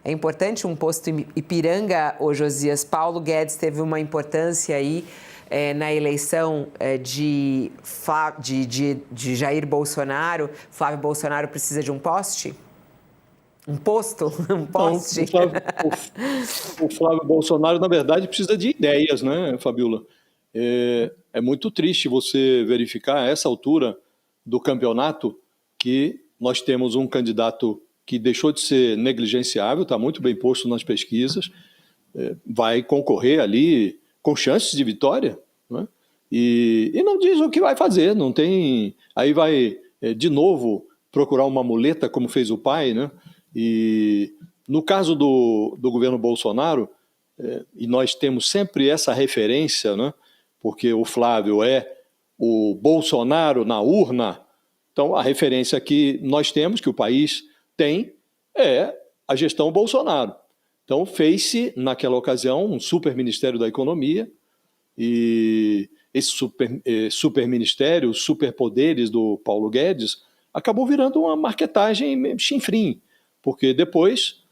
É importante um posto em Ipiranga, ô Josias. Paulo Guedes teve uma importância aí na eleição de Jair Bolsonaro. Flávio Bolsonaro precisa de um poste? Um posto? Um Não, poste? o Flávio Bolsonaro, na verdade, precisa de ideias, né, Fabiola? É muito triste você verificar a essa altura do campeonato que nós temos um candidato que deixou de ser negligenciável, está muito bem posto nas pesquisas, vai concorrer ali com chances de vitória, né? E não diz o que vai fazer, não tem. Aí vai de novo procurar uma muleta, como fez o pai, né? E no caso do governo Bolsonaro, e nós temos sempre essa referência, né? Porque o Flávio é o Bolsonaro na urna, então a referência que nós temos, que o país tem, é a gestão Bolsonaro. Então fez-se, naquela ocasião, um super Ministério da Economia, e esse super ministério, os superpoderes do Paulo Guedes, acabou virando uma marquetagem chinfrim, porque depois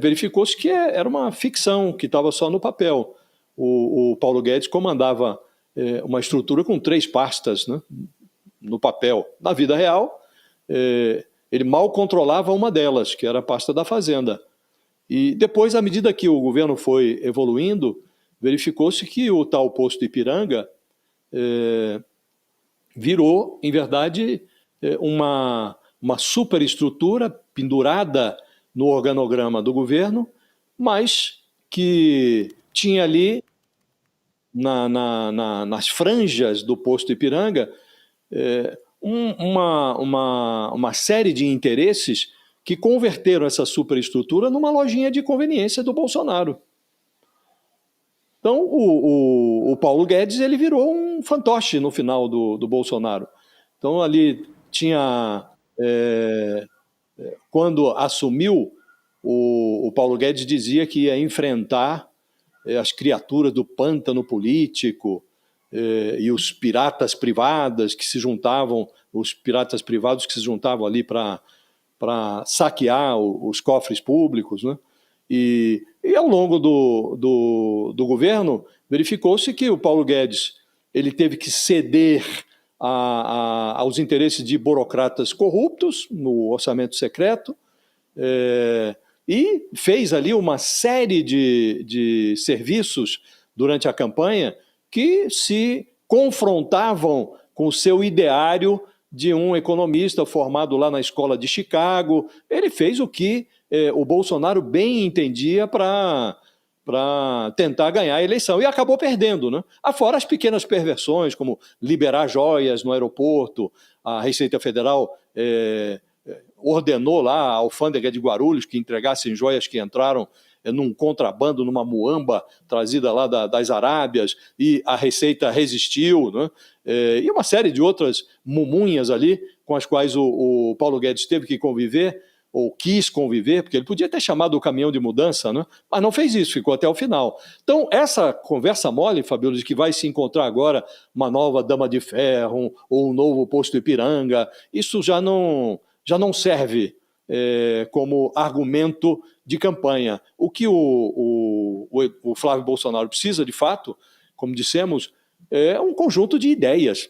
verificou-se que era uma ficção, que estava só no papel. O Paulo Guedes comandava uma estrutura com 3 pastas, né, no papel. Na vida real, ele mal controlava uma delas, que era a pasta da Fazenda. E depois, à medida que o governo foi evoluindo, verificou-se que o tal posto Ipiranga virou, em verdade, uma superestrutura pendurada no organograma do governo, mas que tinha ali, nas franjas do posto Ipiranga, uma série de interesses que converteram essa superestrutura numa lojinha de conveniência do Bolsonaro. Então, o Paulo Guedes ele virou um fantoche no final do Bolsonaro. Então, ali tinha... quando assumiu, o Paulo Guedes dizia que ia enfrentar as criaturas do pântano político e os piratas privados que se juntavam ali para saquear os cofres públicos, né? E ao longo do governo, verificou-se que o Paulo Guedes ele teve que ceder aos interesses de burocratas corruptos no orçamento secreto, e fez ali uma série de serviços durante a campanha que se confrontavam com o seu ideário de um economista formado lá na escola de Chicago. Ele fez o que o Bolsonaro bem entendia para tentar ganhar a eleição, e acabou perdendo, né? Afora as pequenas perversões, como liberar joias no aeroporto. A Receita Federal ordenou lá a alfândega de Guarulhos que entregassem joias que entraram num contrabando, numa muamba trazida lá das Arábias, e a Receita resistiu, né? E uma série de outras mumunhas ali com as quais o Paulo Guedes teve que conviver, ou quis conviver, porque ele podia ter chamado o caminhão de mudança, né? Mas não fez isso, ficou até o final. Então, essa conversa mole, Fabiola, de que vai se encontrar agora uma nova Dama de Ferro ou um novo posto Ipiranga, isso já não serve como argumento de campanha. O que o Flávio Bolsonaro precisa, de fato, como dissemos, é um conjunto de ideias.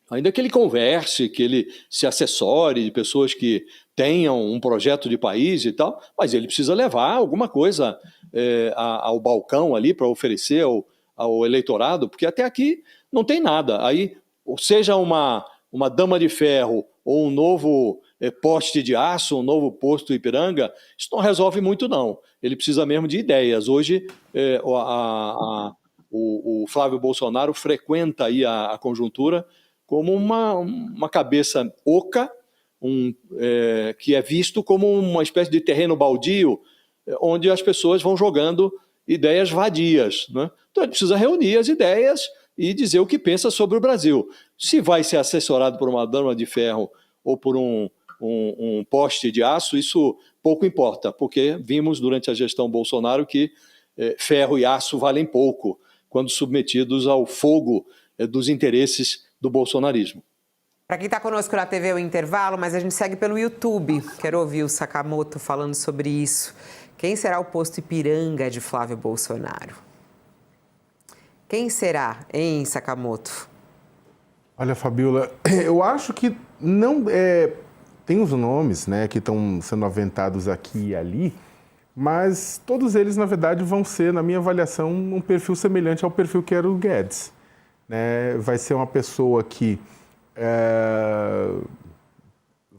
Ainda que ele converse, que ele se assessore de pessoas que tenham um projeto de país e tal, mas ele precisa levar alguma coisa ao balcão ali para oferecer ao eleitorado, porque até aqui não tem nada. Aí, seja uma Dama de Ferro ou um novo poste de aço, um novo posto Ipiranga, isso não resolve muito, não. Ele precisa mesmo de ideias. Hoje, o Flávio Bolsonaro frequenta aí a conjuntura como uma cabeça oca, que é visto como uma espécie de terreno baldio, onde as pessoas vão jogando ideias vadias, né? Então ele precisa reunir as ideias e dizer o que pensa sobre o Brasil. Se vai ser assessorado por uma Dama de Ferro ou por um poste de aço, isso pouco importa, porque vimos durante a gestão Bolsonaro que ferro e aço valem pouco quando submetidos ao fogo dos interesses do bolsonarismo. Para quem está conosco na TV, é o intervalo, mas a gente segue pelo YouTube. Quero ouvir o Sakamoto falando sobre isso. Quem será o posto Ipiranga de Flávio Bolsonaro? Quem será, hein, Sakamoto? Olha, Fabiola, eu acho que não tem os nomes, né, que estão sendo aventados aqui e ali, mas todos eles, na verdade, vão ser, na minha avaliação, um perfil semelhante ao perfil que era o Guedes. Né? Vai ser uma pessoa que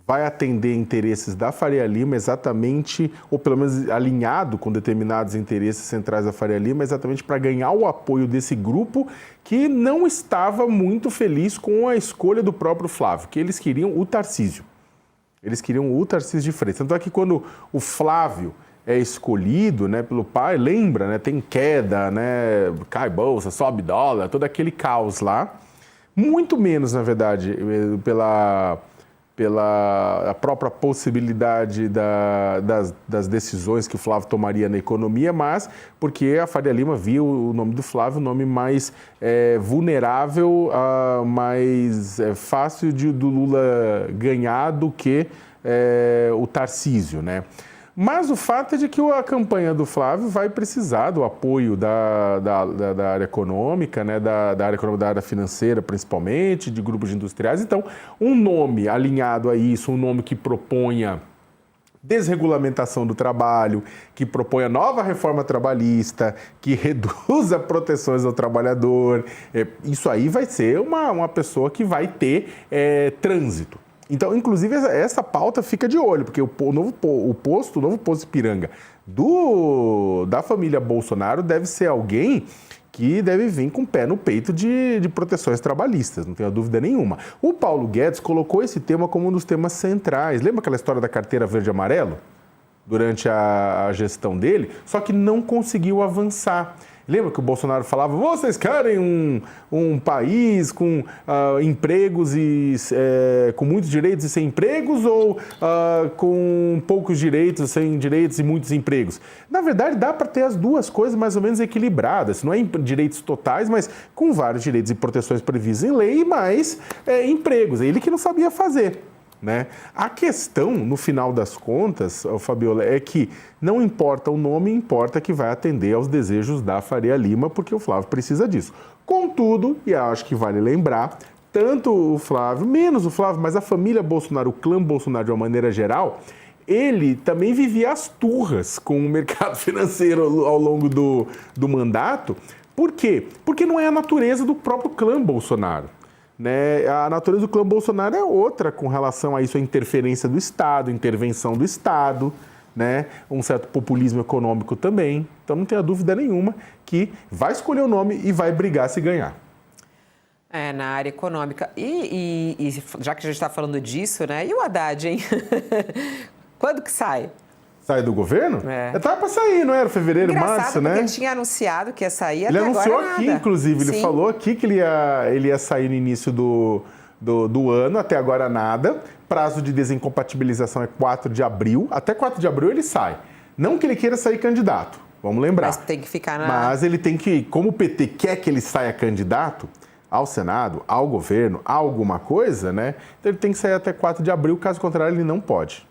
vai atender interesses da Faria Lima exatamente, ou pelo menos alinhado com determinados interesses centrais da Faria Lima, exatamente para ganhar o apoio desse grupo que não estava muito feliz com a escolha do próprio Flávio, que eles queriam o Tarcísio. Eles queriam o Tarcísio de Freitas. Tanto é que quando o Flávio é escolhido, né, pelo pai, lembra, né, tem queda, né, cai bolsa, sobe dólar, todo aquele caos lá. Muito menos, na verdade, pela a própria possibilidade das decisões que o Flávio tomaria na economia, mas porque a Faria Lima viu o nome do Flávio, o nome mais vulnerável, mais fácil do Lula ganhar do que o Tarcísio, né? Mas o fato é de que a campanha do Flávio vai precisar do apoio da área econômica, né, da área financeira principalmente, de grupos de industriais. Então, um nome alinhado a isso, um nome que proponha desregulamentação do trabalho, que proponha nova reforma trabalhista, que reduza proteções ao trabalhador, isso aí vai ser uma pessoa que vai ter trânsito. Então, inclusive, essa pauta fica de olho, porque o novo posto Ipiranga da família Bolsonaro deve ser alguém que deve vir com o pé no peito de proteções trabalhistas, não tenho dúvida nenhuma. O Paulo Guedes colocou esse tema como um dos temas centrais. Lembra aquela história da carteira verde e amarelo? Durante a gestão dele, só que não conseguiu avançar. Lembra que o Bolsonaro falava, vocês querem um país com empregos e com muitos direitos e sem empregos ou com poucos direitos, sem direitos e muitos empregos? Na verdade, dá para ter as duas coisas mais ou menos equilibradas. Não é direitos totais, mas com vários direitos e proteções previstos em lei, mas empregos. É ele que não sabia fazer. Né? A questão, no final das contas, Fabiola, é que não importa o nome, importa que vai atender aos desejos da Faria Lima, porque o Flávio precisa disso. Contudo, e acho que vale lembrar, tanto o Flávio, menos o Flávio, mas a família Bolsonaro, o clã Bolsonaro de uma maneira geral, ele também vivia as turras com o mercado financeiro ao longo do mandato. Por quê? Porque não é a natureza do próprio clã Bolsonaro. Né? A natureza do clã Bolsonaro é outra com relação a isso, a interferência do Estado, intervenção do Estado, né? Um certo populismo econômico também. Então não tenha dúvida nenhuma que vai escolher o nome e vai brigar se ganhar. Na área econômica. E já que a gente está falando disso, né? E o Haddad, hein? Quando que sai? Sai do governo? Estava para sair, não era? Fevereiro, março, né? Ele tinha anunciado que ia sair, ele até anunciou agora aqui, nada. inclusive, ele falou aqui que ele ia sair no início do ano, até agora nada. Prazo de desincompatibilização é 4 de abril. Até 4 de abril ele sai. Não que ele queira sair candidato, vamos lembrar. Mas tem que ficar na... Mas ele tem que, como o PT quer que ele saia candidato ao Senado, ao governo, a alguma coisa, né? Então ele tem que sair até 4 de abril, caso contrário ele não pode.